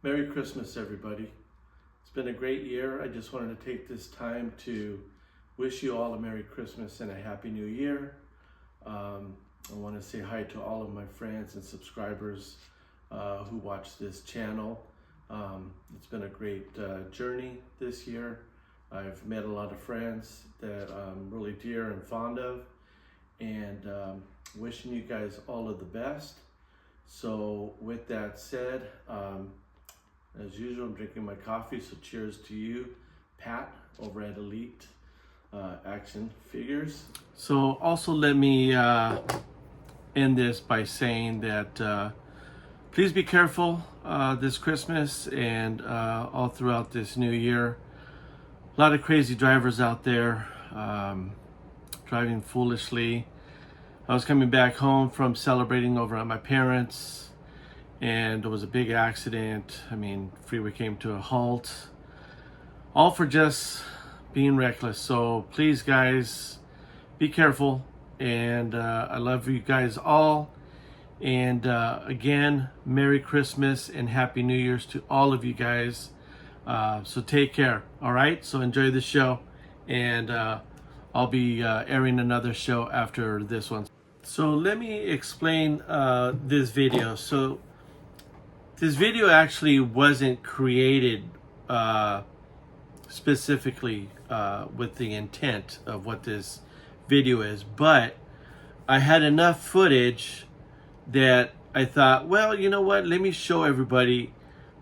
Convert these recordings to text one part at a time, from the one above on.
Merry Christmas, everybody. It's been a great year. I just wanted to take this time to wish you all a Merry Christmas and a Happy New Year. I want to say hi to all of my friends and subscribers who watch this channel. It's been a great journey this year. I've met a lot of friends that I'm really dear and fond of, and wishing you guys all of the best. So with that said, as usual, I'm drinking my coffee, so cheers to you, Pat, over at Elite Action Figures. So also let me end this by saying that please be careful this Christmas and all throughout this new year. A lot of crazy drivers out there driving foolishly. I was coming back home from celebrating over at my parents', and there was a big accident. I mean, freeway came to a halt, all for just being reckless. So please, guys, be careful. And I love you guys all. And again, Merry Christmas and Happy New Year's to all of you guys. So take care. All right. So enjoy the show, and I'll be airing another show after this one. So let me explain this video. So this video actually wasn't created specifically with the intent of what this video is, but I had enough footage that I thought, well, you know what, let me show everybody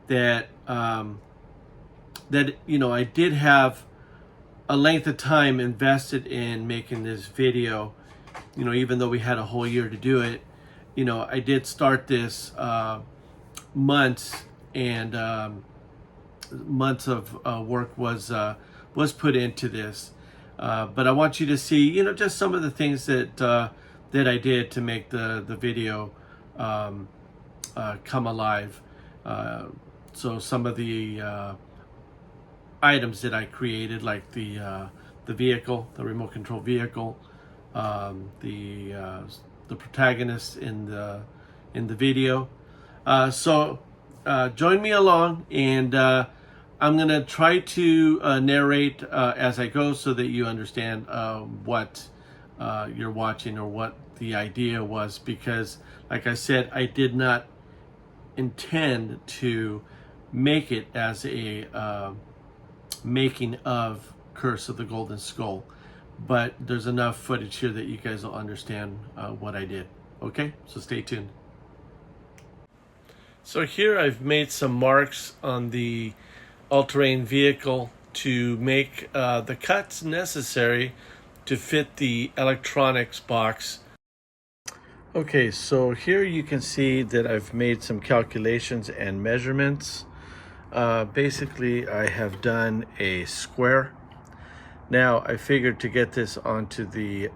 that that I did have a length of time invested in making this video. Even though we had a whole year to do it, I did start this months and months of work was put into this. But I want you to see, just some of the things that that I did to make the video come alive. So some of the items that I created, like the vehicle, the remote control vehicle, the protagonist in the video. So join me along, and I'm gonna try to narrate as I go, so that you understand what you're watching or what the idea was, because like I said, I did not intend to make it as a making of Curse of the Golden Skull, but there's enough footage here that you guys will understand what I did. Okay, so stay tuned. So here I've made some marks on the all-terrain vehicle to make the cuts necessary to fit the electronics box. Okay, so here you can see that I've made some calculations and measurements. Basically, I have done a square. Now, I figured to get this onto the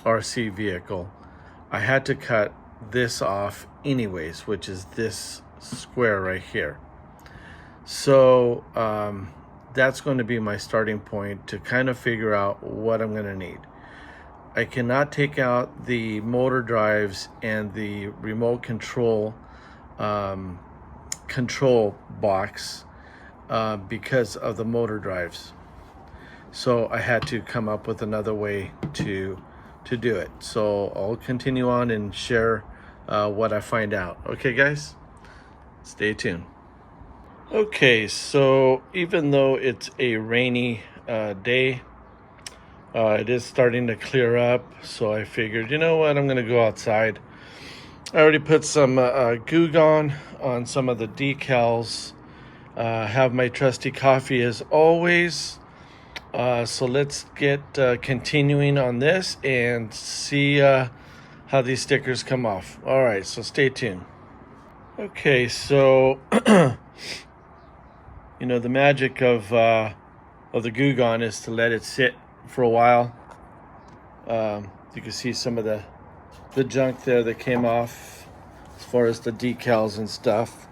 RC vehicle, I had to cut this off anyways, which is this square right here. So that's going to be my starting point to kind of figure out what I'm going to need. I cannot take out the motor drives and the remote control control box because of the motor drives. So I had to come up with another way to do it. So I'll continue on and share what I find out. Okay, guys, stay tuned. Okay, so even though it's a rainy day, it is starting to clear up. So I figured, you know what, I'm gonna go outside. I already put some Goo Gone on some of the decals. Have my trusty coffee as always. So let's get continuing on this and see how these stickers come off. All right, so stay tuned. Okay, so the magic of the Goo Gone is to let it sit for a while. You can see some of the junk there that came off as far as the decals and stuff.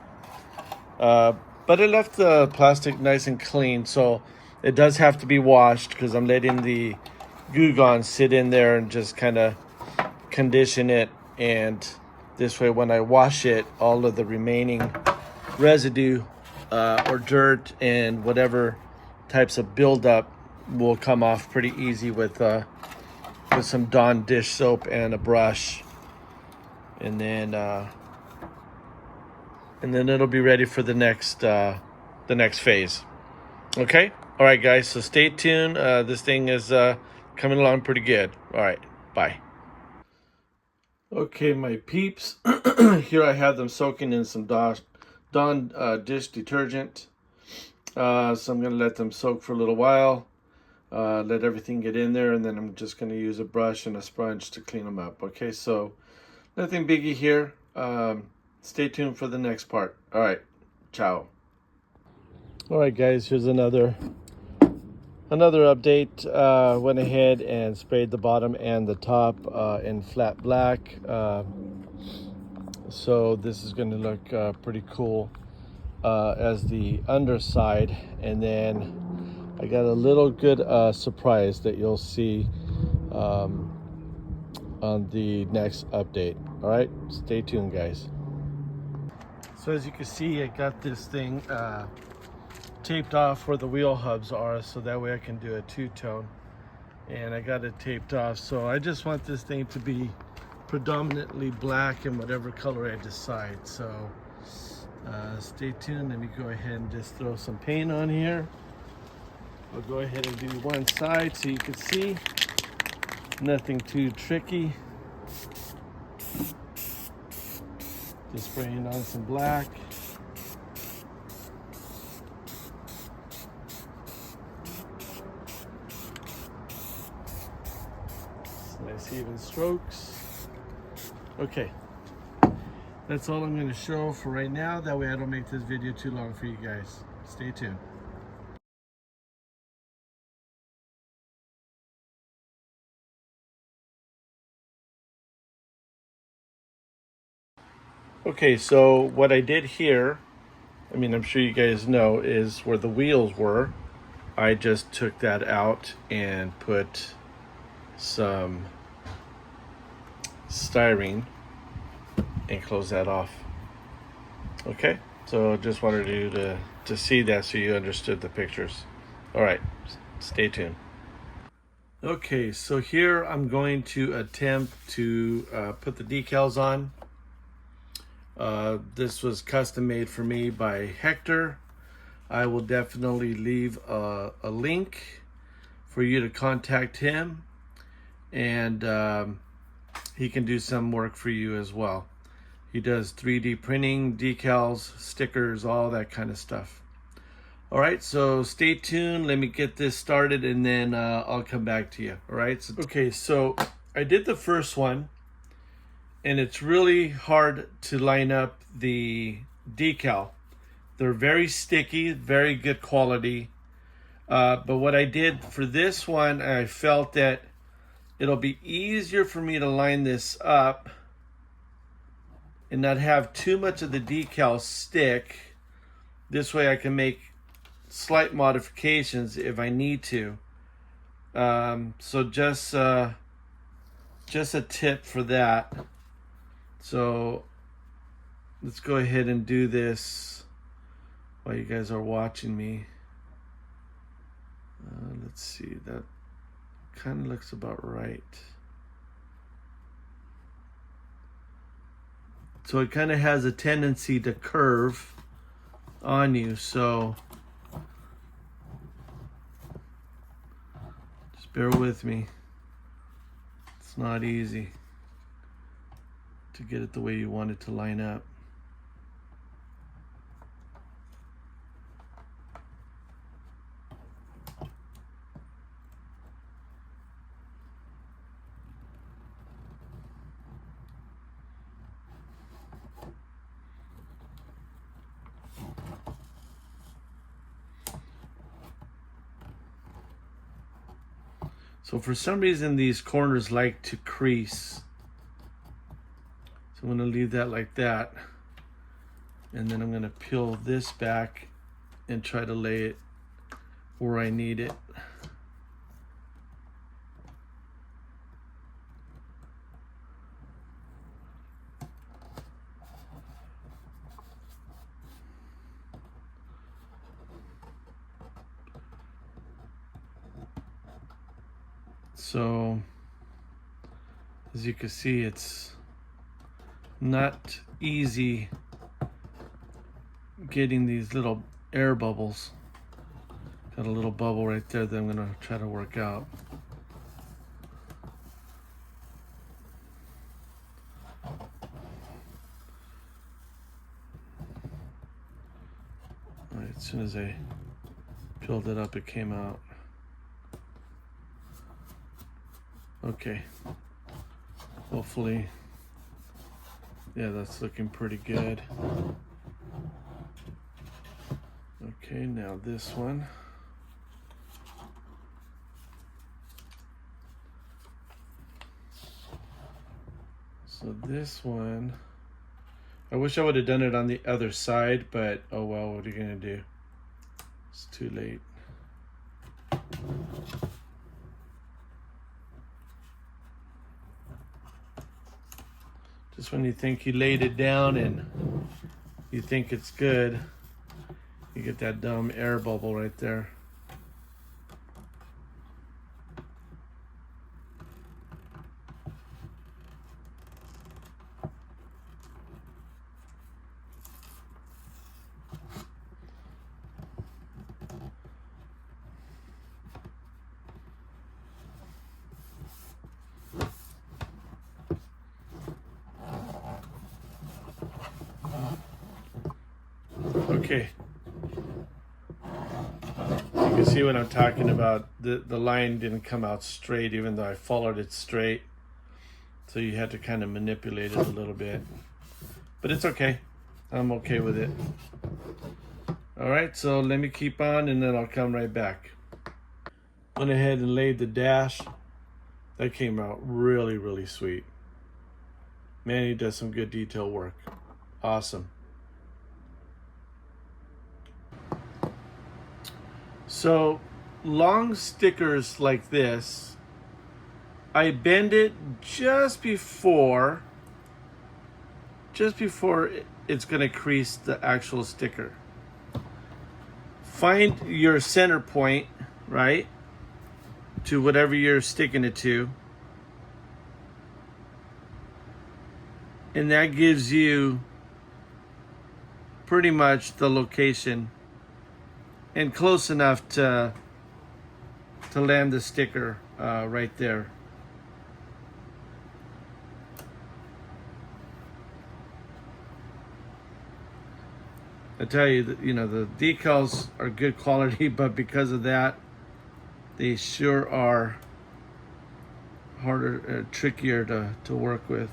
But it left the plastic nice and clean, so it does have to be washed, because I'm letting the Goo Gone sit in there and just kind of condition it. And this way, when I wash it, all of the remaining residue or dirt and whatever types of buildup will come off pretty easy with some Dawn dish soap and a brush, and then it'll be ready for the next phase. Okay, all right, guys. So stay tuned. This thing is coming along pretty good. All right, bye. Okay, my peeps. Here I have them soaking in some Dawn dish detergent. So I'm gonna let them soak for a little while. Let everything get in there, and then I'm just going to use a brush and a sponge to clean them up. Okay, so nothing biggie here. Stay tuned for the next part. All right, ciao. All right, guys, here's another update. Went ahead and sprayed the bottom and the top in flat black. So this is going to look pretty cool as the underside, and then I got a little good surprise that you'll see on the next update. All right, stay tuned, guys. So as you can see, I got this thing taped off where the wheel hubs are, so that way I can do a two-tone. And I got it taped off, so I just want this thing to be predominantly black in whatever color I decide. So stay tuned. Let me go ahead and just throw some paint on here. I'll go ahead and do one side so you can see. Nothing too tricky. Just spraying on some black. Nice even strokes. Okay. That's all I'm going to show for right now. That way I don't make this video too long for you guys. Stay tuned. Okay, so what I did here, I mean, I'm sure you guys know, is where the wheels were. I just took that out and put some styrene and close that off. Okay, so just wanted you to see that so you understood the pictures. All right, stay tuned. Okay, so here I'm going to attempt to put the decals on. This was custom made for me by Hector. I will definitely leave a link for you to contact him, and he can do some work for you as well. He does 3D printing, decals, stickers, all that kind of stuff. All right, so stay tuned. Let me get this started, and then I'll come back to you. All right. Okay, so I did the first one, and it's really hard to line up the decal. They're very sticky, very good quality. But what I did for this one, I felt that it'll be easier for me to line this up and not have too much of the decal stick. This way I can make slight modifications if I need to. So just a tip for that. So let's go ahead and do this while you guys are watching me. Let's see, that kind of looks about right. So it kind of has a tendency to curve on you, so just bear with me. It's not easy to get it the way you want it to line up. So for some reason these corners like to crease. So I'm going to leave that like that. And then I'm going to peel this back and try to lay it where I need it. So as you can see, it's not easy getting these little air bubbles. Got a little bubble right there that I'm gonna try to work out. All right, as soon as I filled it up, it came out. Okay, hopefully, yeah, that's looking pretty good. Okay, now this one. So this one, I wish I would have done it on the other side, but oh well, what are you gonna do? It's too late. Just when you think you laid it down and you think it's good, you get that dumb air bubble right there. Okay. You can see what I'm talking about. The line didn't come out straight, even though I followed it straight. So you had to kind of manipulate it a little bit. But it's okay. I'm okay with it. All right, so let me keep on and then I'll come right back. Went ahead and laid the dash. That came out really, really sweet. Man, he does some good detail work. Awesome. So long stickers like this, I bend it just before it's going to crease the actual sticker. Find your center point, right, to whatever you're sticking it to, and that gives you pretty much the location and close enough to land the sticker right there. I tell you, the decals are good quality, but because of that, they sure are harder, trickier to work with.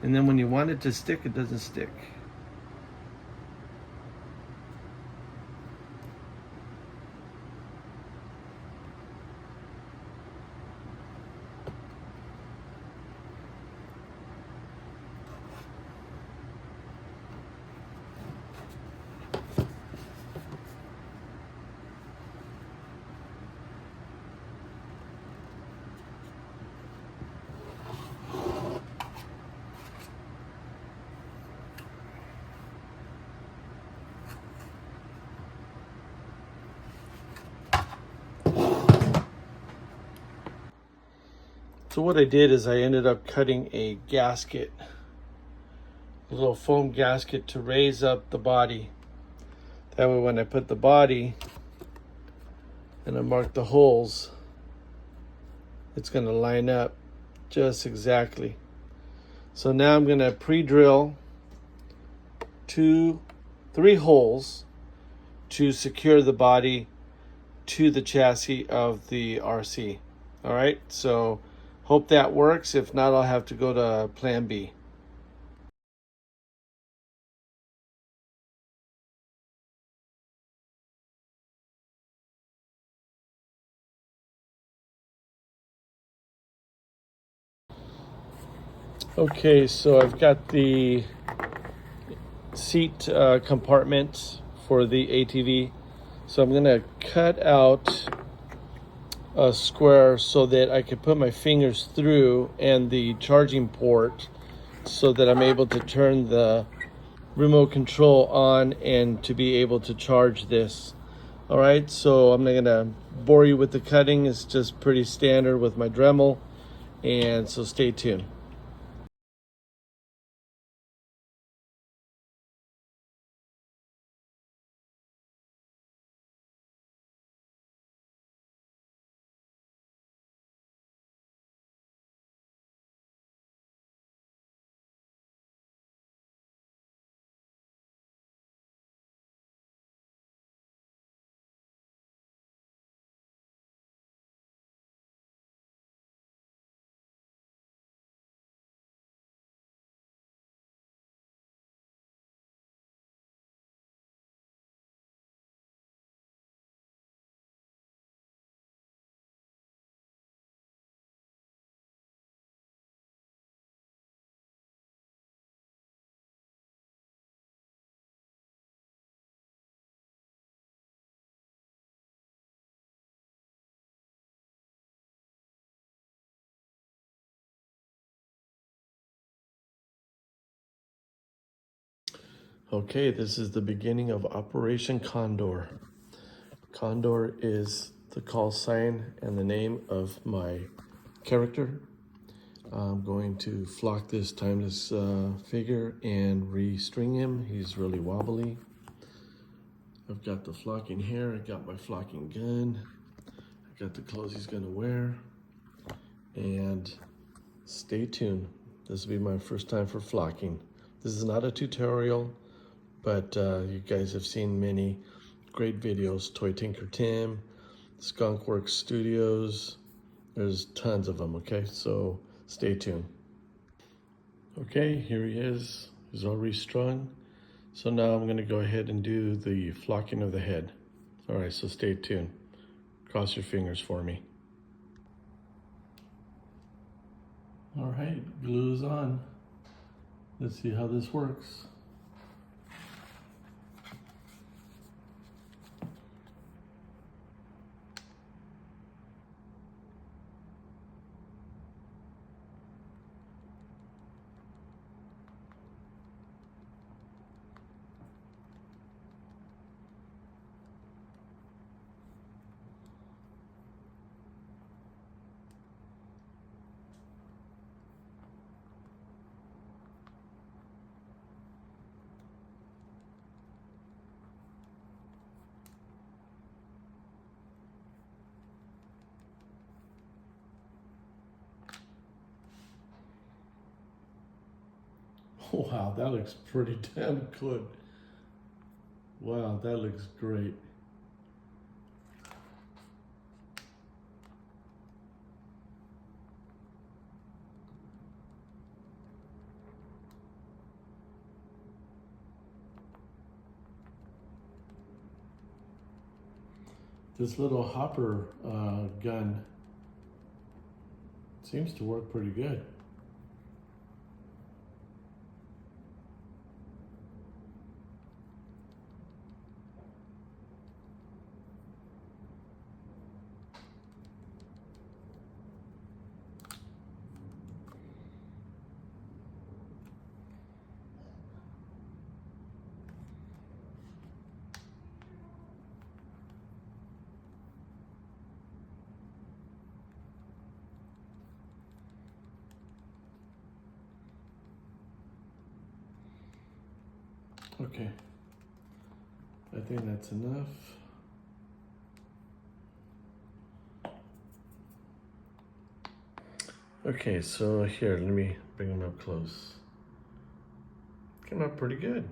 And then when you want it to stick, it doesn't stick. So what I did is I ended up cutting a gasket, a little foam gasket to raise up the body. That way when I put the body and I mark the holes, it's going to line up just exactly. So now I'm going to pre-drill 3 holes to secure the body to the chassis of the RC. All right, so hope that works. If not, I'll have to go to plan B. Okay, so I've got the seat compartment for the ATV. So I'm gonna cut out a square so that I can put my fingers through and the charging port so that I'm able to turn the remote control on and to be able to charge this All right, so I'm not gonna bore you with the cutting. It's just pretty standard with my Dremel, and so stay tuned. Okay, this is the beginning of Operation Condor. Condor is the call sign and the name of my character. I'm going to flock this timeless figure and restring him. He's really wobbly. I've got the flocking hair, I got my flocking gun, I got the clothes he's gonna wear, and stay tuned. This will be my first time for flocking. This is not a tutorial, but you guys have seen many great videos. Toy Tinker Tim, Skunkworks Studios, there's tons of them, okay? So stay tuned. Okay, here he is. He's all restrung. So now I'm gonna go ahead and do the flocking of the head. All right, so stay tuned. Cross your fingers for me. All right, glue's on. Let's see how this works. Wow, that looks pretty damn good. Wow, that looks great. This little hopper gun seems to work pretty good. Okay, I think that's enough. Okay, so here, let me bring them up close. Came out pretty good.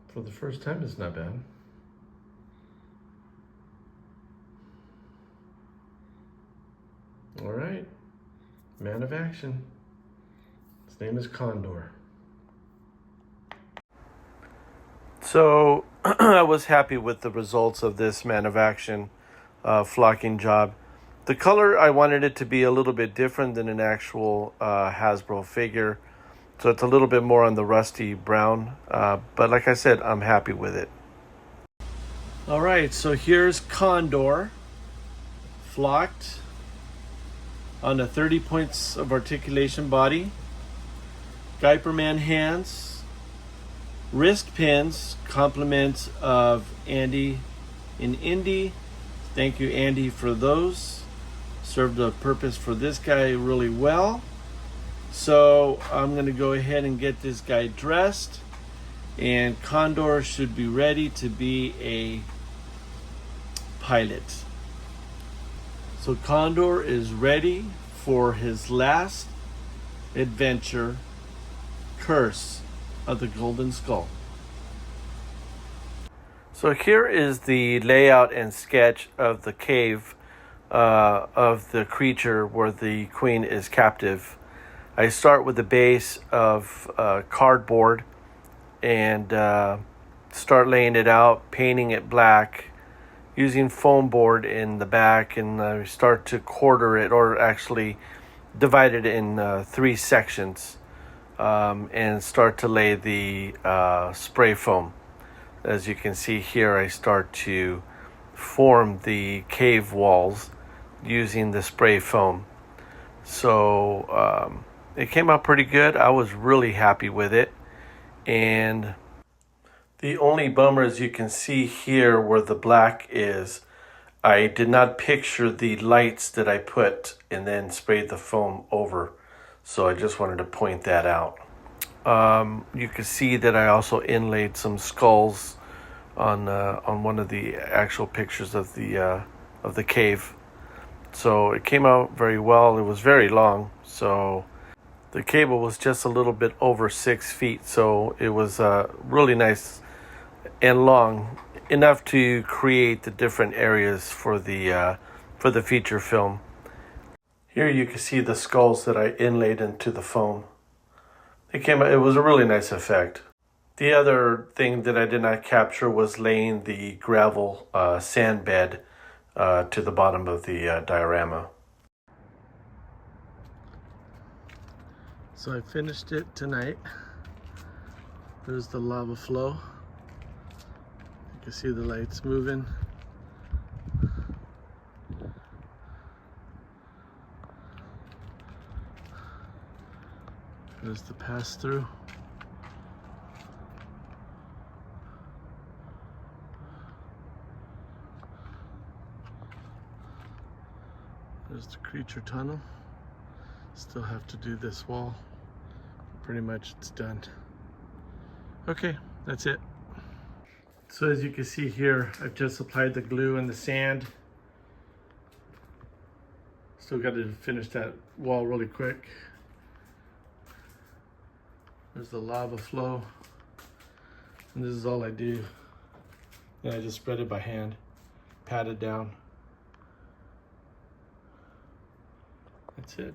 For the first time, it's not bad. All right, man of action. His name is Condor. So I was happy with the results of this man of action flocking job. The color, I wanted it to be a little bit different than an actual Hasbro figure. So it's a little bit more on the rusty brown. But like I said, I'm happy with it. All right, so here's Condor flocked on a 30 points of articulation body. Guyperman hands, wrist pins, compliments of Andy and Indy. Thank you, Andy, for those. Served a purpose for this guy really well. So I'm going to go ahead and get this guy dressed, and Condor should be ready to be a pilot. So Condor is ready for his last adventure, Curse of the Golden Skull. So here is the layout and sketch of the cave of the creature where the queen is captive. I start with the base of cardboard and start laying it out, painting it black, using foam board in the back, and I start to quarter it, or actually divide it in 3 sections, and start to lay the spray foam. As you can see here, I start to form the cave walls using the spray foam. So it came out pretty good. I was really happy with it. And the only bummer, as you can see here where the black is, I did not picture the lights that I put and then sprayed the foam over. So I just wanted to point that out. You can see that I also inlaid some skulls on one of the actual pictures of the cave. So it came out very well. It was very long, so the cable was just a little bit over 6 feet. So it was really nice and long, enough to create the different areas for the feature film. Here you can see the skulls that I inlaid into the foam. It was a really nice effect. The other thing that I did not capture was laying the gravel sand bed to the bottom of the diorama. So I finished it tonight. There's the lava flow. You can see the lights moving. There's the pass through. There's the creature tunnel. Still have to do this wall. Pretty much it's done. Okay, that's it. So as you can see here, I've just applied the glue and the sand. Still got to finish that wall really quick. There's the lava flow. And this is all I do. And I just spread it by hand, pat it down. That's it.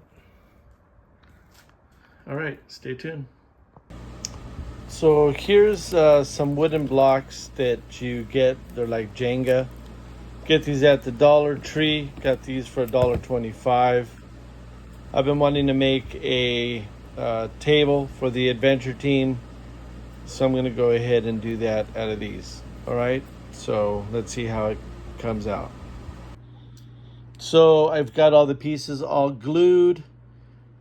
All right, stay tuned. So here's some wooden blocks that you get. They're like Jenga. Get these at the Dollar Tree. Got these for $1.25. I've been wanting to make a table for the adventure team, so I'm going to go ahead and do that out of these. All right, so let's see how it comes out. So I've got all the pieces all glued.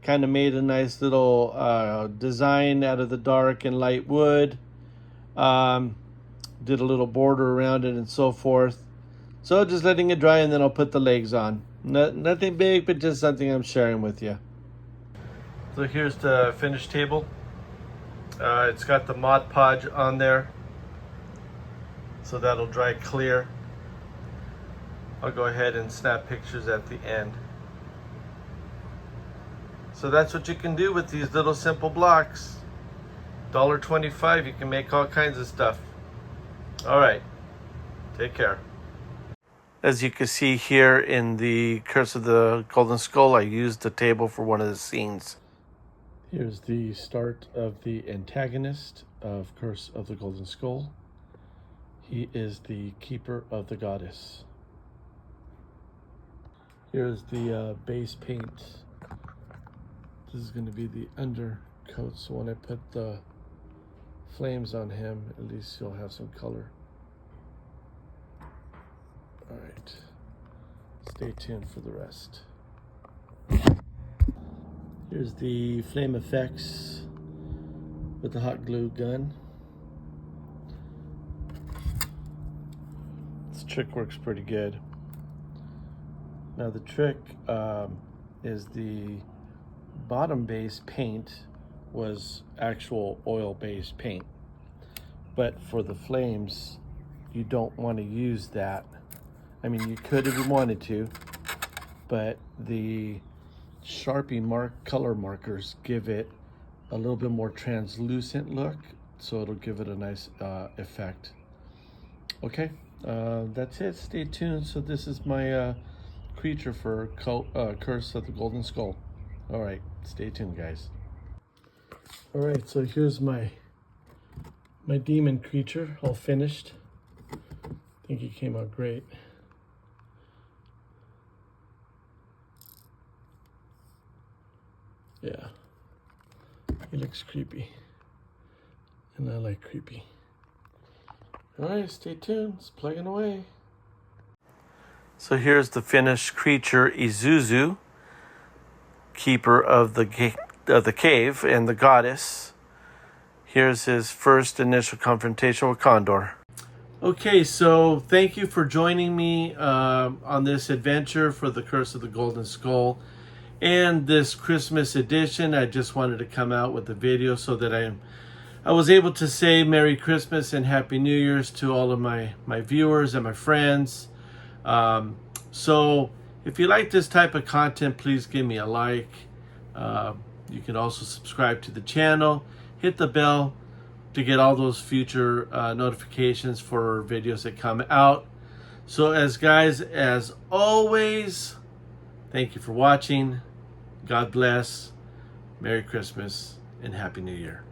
Kind of made a nice little design out of the dark and light wood. Did a little border around it and so forth. So just letting it dry, and then I'll put the legs on. Nothing big, but just something I'm sharing with you. So here's the finished table. It's got the Mod Podge on there, so that'll dry clear. I'll go ahead and snap pictures at the end. So that's what you can do with these little simple blocks. $1.25, you can make all kinds of stuff. All right, take care. As you can see here in the Curse of the Golden Skull, I used the table for one of the scenes. Here's the start of the antagonist of Curse of the Golden Skull. He is the keeper of the goddess. Here's the base paint. This is going to be the undercoat, so when I put the flames on him, at least you'll have some color. All right, stay tuned for the rest. Here's the flame effects with the hot glue gun. trick works pretty good. Now the trick is the bottom base paint was actual oil-based paint, but for the flames you don't want to use that. I mean, you could if you wanted to, but the Sharpie color markers give it a little bit more translucent look, so it'll give it a nice effect. Okay, that's it. Stay tuned. So this is my creature for Curse of the Golden Skull. All right, stay tuned, guys. All right, so here's my demon creature, all finished. I think he came out great. Yeah, he looks creepy, and I like creepy. All right, stay tuned. It's plugging away. So here's the finished creature, Izuzu, keeper of the cave and the goddess. Here's his first initial confrontation with Condor. Okay, so thank you for joining me on this adventure for the Curse of the Golden Skull and this Christmas edition. I just wanted to come out with a video so that I was able to say Merry Christmas and Happy New Year's to all of my viewers and my friends. So if you like this type of content, please give me a like. You can also subscribe to the channel, hit the bell to get all those future notifications for videos that come out. So as always, thank you for watching. God bless. Merry Christmas and Happy New Year.